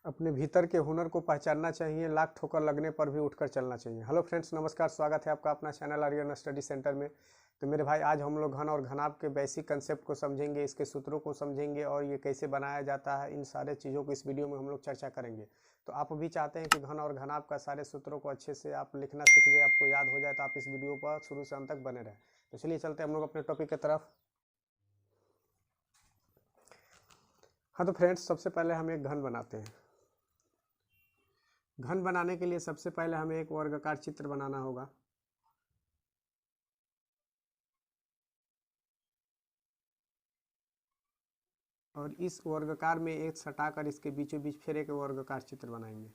अपने भीतर के हुनर को पहचानना चाहिए, लाख ठोकर लगने पर भी उठकर चलना चाहिए। हेलो फ्रेंड्स, नमस्कार, स्वागत है आपका अपना चैनल आर्यन स्टडी सेंटर में। तो मेरे भाई, आज हम लोग घन और घनाभ के बेसिक कंसेप्ट को समझेंगे, इसके सूत्रों को समझेंगे और ये कैसे बनाया जाता है, इन सारे चीज़ों को इस वीडियो में हम लोग चर्चा करेंगे। तो आप भी चाहते हैं कि घन और घनाभ का सारे सूत्रों को अच्छे से आप लिखना सीख जाए, आपको याद हो जाए, तो आप इस वीडियो पर शुरू से अंत तक बने रहें। तो चलिए चलते हैं हम लोग अपने टॉपिक की तरफ। हाँ तो फ्रेंड्स, सबसे पहले हम एक घन बनाते हैं। घन बनाने के लिए सबसे पहले हमें एक वर्गाकार चित्र बनाना होगा। और इस वर्गाकार में एक सटाकर इसके बीचों बीच फिर एक वर्गाकार चित्र बनाएंगे।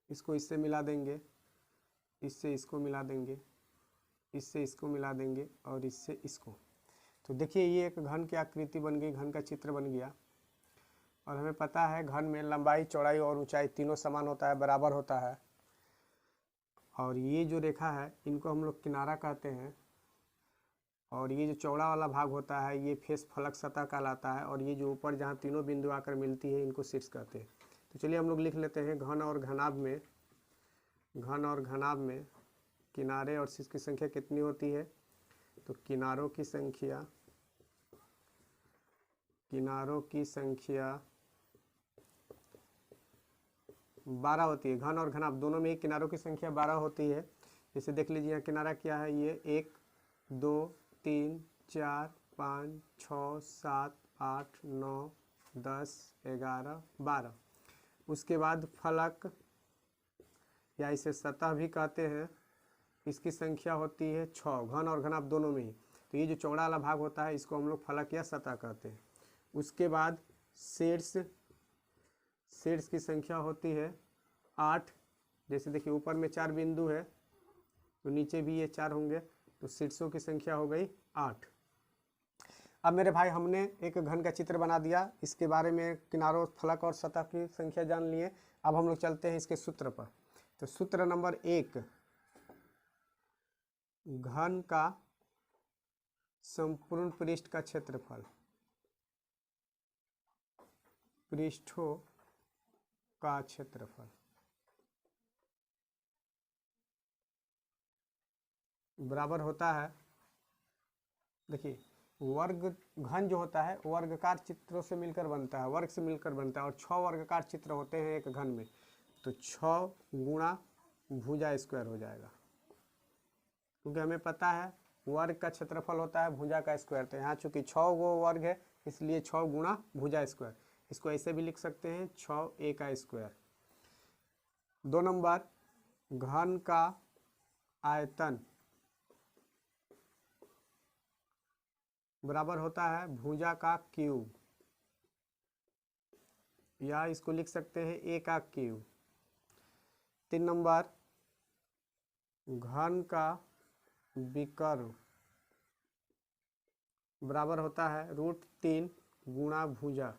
इसको इससे मिला देंगे, इससे इसको मिला देंगे, इससे इसको मिला देंगे और इससे इसको। तो देखिए, ये एक घन की आकृति बन गई, घन का चित्र बन गया। और हमें पता है घन में लंबाई, चौड़ाई और ऊंचाई तीनों समान होता है, बराबर होता है। और ये जो रेखा है इनको हम लोग किनारा कहते हैं। और ये जो चौड़ा वाला भाग होता है ये फेस फलक सतह कहलाता है। और ये जो ऊपर जहाँ तीनों बिंदु आकर मिलती है इनको शीर्ष कहते हैं। तो चलिए हम लोग लिख लेते हैं, घन और घनाभ में, घन और घनाभ में किनारे और शीर्ष की संख्या कितनी होती है। तो किनारों की संख्या 12 होती है। घन और घनाभ दोनों में ही किनारों की संख्या 12 होती है। जैसे देख लीजिए, यहाँ किनारा क्या है, ये 1 2 3 4 5 6 7 8 9 10 11 12। उसके बाद फलक या इसे सतह भी कहते हैं, इसकी संख्या होती है 6, घन और घनाभ दोनों में ही। तो ये जो चौड़ा वाला भाग होता है इसको हम लोग फलक या सतह कहते हैं। उसके बाद शीर्ष की संख्या होती है 8। जैसे देखिए, ऊपर में 4 बिंदु है तो नीचे भी ये 4 होंगे, तो शीर्षों की संख्या हो गई 8। अब मेरे भाई, हमने एक घन का चित्र बना दिया, इसके बारे में किनारों, फलक और सतह की संख्या जान लिए। अब हम लोग चलते हैं इसके सूत्र पर। तो सूत्र नंबर 1, घन का संपूर्ण पृष्ठ का क्षेत्रफल, पृष्ठों का क्षेत्रफल बराबर होता है। देखिए, वर्ग घन जो होता है वर्गाकार चित्रों से मिलकर बनता है, वर्ग से मिलकर बनता है। और 6 वर्गाकार चित्र होते हैं एक घन में, तो 6 गुणा भुजा स्क्वायर हो जाएगा। क्योंकि हमें पता है वर्ग का क्षेत्रफल होता है भुजा का स्क्वायर। तो यहाँ चूंकि 6 गो वर्ग है इसलिए 6 गुणा भुजा स्क्वायर। इसको ऐसे भी लिख सकते हैं, 6a का स्क्वायर। 2 नंबर, घन का आयतन बराबर होता है भुजा का क्यूब, या इसको लिख सकते हैं a का क्यूब। 3 नंबर, घन का विकर्ण बराबर होता है √3 गुणा भुजा,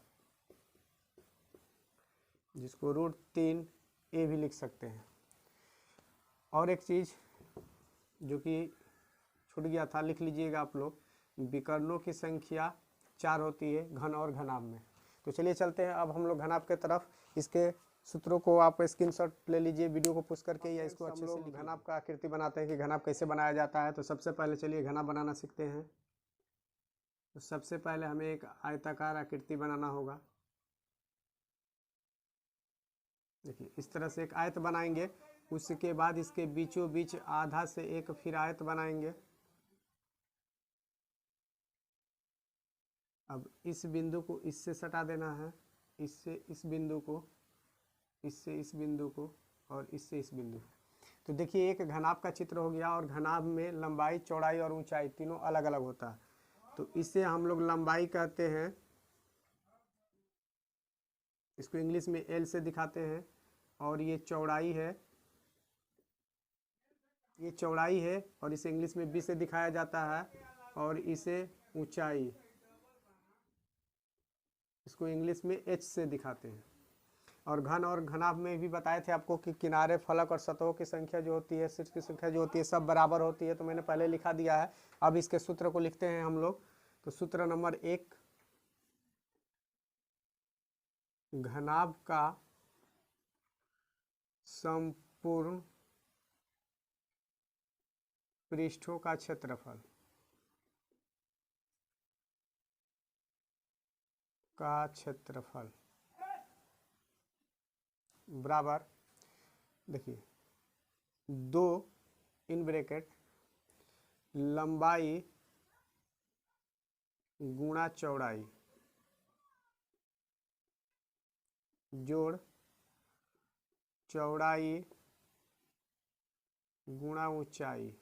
जिसको √3a भी लिख सकते हैं। और एक चीज़ जो कि छूट गया था, लिख लीजिएगा आप लोग, विकर्णों की संख्या 4 होती है घन और घनाभ में। तो चलिए चलते हैं अब हम लोग घनाभ के तरफ। इसके सूत्रों को आप स्क्रीनशॉट ले लीजिए वीडियो को पुश करके, या इसको अच्छे से घनाभ का आकृति बनाते हैं कि घनाभ कैसे बनाया जाता है। तो सबसे पहले चलिए घनाभ बनाना सीखते हैं। तो सबसे पहले हमें एक आयताकार आकृति बनाना होगा। देखिए, इस तरह से एक आयत बनाएंगे। उसके बाद इसके बीचों बीच आधा से एक फिर आयत बनाएंगे। अब इस बिंदु को इससे सटा देना है, इससे इस बिंदु को, इससे इस बिंदु को और इससे इस बिंदु को। तो देखिए, एक घनाभ का चित्र हो गया। और घनाभ में लंबाई, चौड़ाई और ऊंचाई तीनों अलग अलग होता है। तो इसे हम लोग लंबाई कहते हैं, इसको इंग्लिश में L से दिखाते हैं। और ये चौड़ाई है, ये चौड़ाई है और इसे इंग्लिश में B से दिखाया जाता है। और इसे ऊंचाई, इसको इंग्लिश में H से दिखाते हैं। और घन और घनाभ में भी बताए थे आपको कि किनारे, फलक और सतहों की संख्या जो होती है, शीर्ष की संख्या जो होती है, सब बराबर होती है। तो मैंने पहले लिखा दिया है। अब इसके सूत्र को लिखते हैं हम लोग। तो सूत्र नंबर 1, घनाभ का संपूर्ण पृष्ठों का क्षेत्रफल बराबर, देखिए 2 इन ब्रैकेट लंबाई गुणा चौड़ाई जोड़ चौड़ाई गुणा ऊंचाई,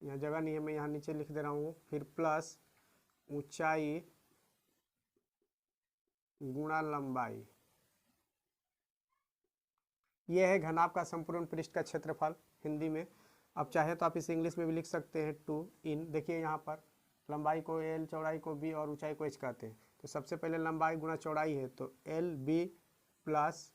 यहाँ जगह नहीं है, मैं यहाँ नीचे लिख दे रहा हूँ, फिर प्लस ऊंचाई गुणा लंबाई। यह है घनाभ का संपूर्ण पृष्ठ का क्षेत्रफल हिंदी में। अब चाहे तो आप इसे इंग्लिश में भी लिख सकते हैं 2 इन, देखिए यहाँ पर लंबाई को L, चौड़ाई को B और ऊंचाई को H कहते हैं। तो सबसे पहले लंबाई गुणा चौड़ाई है, तो LB प्लस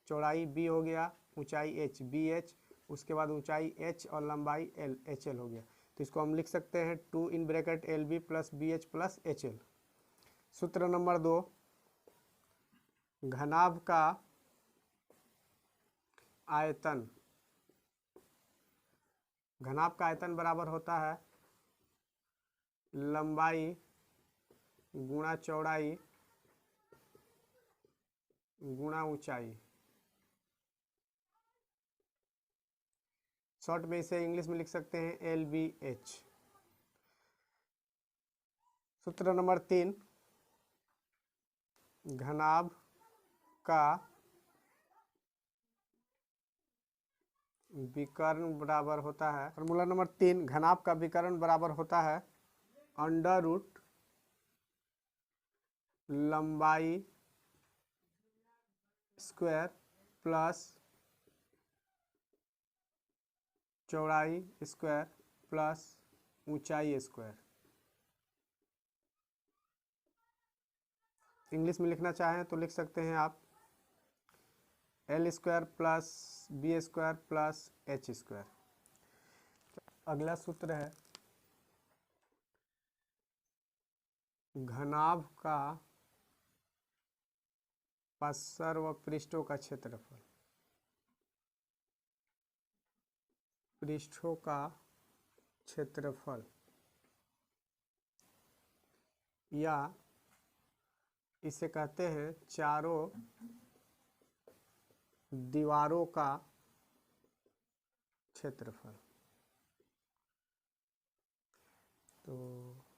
चौड़ाई B हो गया, ऊंचाई H BH, उसके बाद ऊंचाई H और लंबाई L HL हो गया। तो इसको हम लिख सकते हैं 2 in bracket LB plus BH plus HL। सूत्र नंबर 2, घनाभ का आयतन, घनाभ का आयतन बराबर होता है लंबाई गुणा चौड़ाई गुणा ऊंचाई। शॉर्ट में इसे इंग्लिश में लिख सकते हैं LBH। सूत्र नंबर 3, घनाभ का विकर्ण बराबर होता है, फॉर्मूला नंबर 3, घनाभ का विकर्ण बराबर होता है अंडर रूट लंबाई स्क्वायर प्लस चौड़ाई स्क्वायर प्लस ऊंचाई स्क्वायर। इंग्लिश में लिखना चाहें तो लिख सकते हैं आप L square plus B square plus H square. अगला सूत्र है घनाभ का सर्व पृष्ठों का क्षेत्रफल, पृष्ठों का क्षेत्रफल, या इसे कहते हैं चारों दीवारों का क्षेत्रफल। तो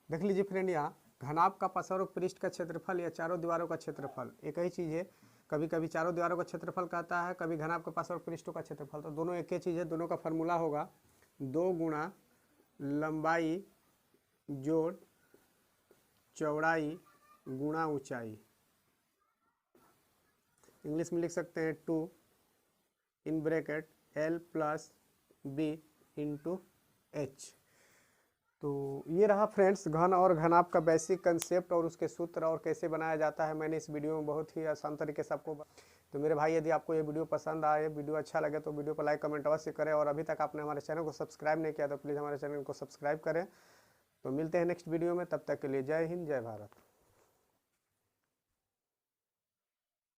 देख लीजिए फ्रेंड, यहाँ घनाभ का सर्व पृष्ठ का क्षेत्रफल या चारों दीवारों का क्षेत्रफल एक ही चीज़ है। कभी कभी चारों दीवारों का क्षेत्रफल कहता है, कभी घनाभ का सर्व पृष्ठों का क्षेत्रफल, तो दोनों एक ही चीज़ है। दोनों का फॉर्मूला होगा 2 गुणा लंबाई जोड़ चौड़ाई गुणा ऊंचाई। इंग्लिश में लिख सकते हैं 2 in bracket L plus B into H। तो ये रहा फ्रेंड्स घन और घनाभ का बेसिक कंसेप्ट और उसके सूत्र और कैसे बनाया जाता है। मैंने इस वीडियो में बहुत ही आसान तरीके से आपको। तो मेरे भाई, यदि आपको ये वीडियो पसंद आए, वीडियो अच्छा लगे, तो वीडियो को लाइक कमेंट अवश्य करें, और अभी तक आपने हमारे चैनल को सब्सक्राइब नहीं किया तो प्लीज़ हमारे चैनल को सब्सक्राइब करें। तो मिलते हैं नेक्स्ट वीडियो में, तब तक के लिए जय हिंद, जय भारत।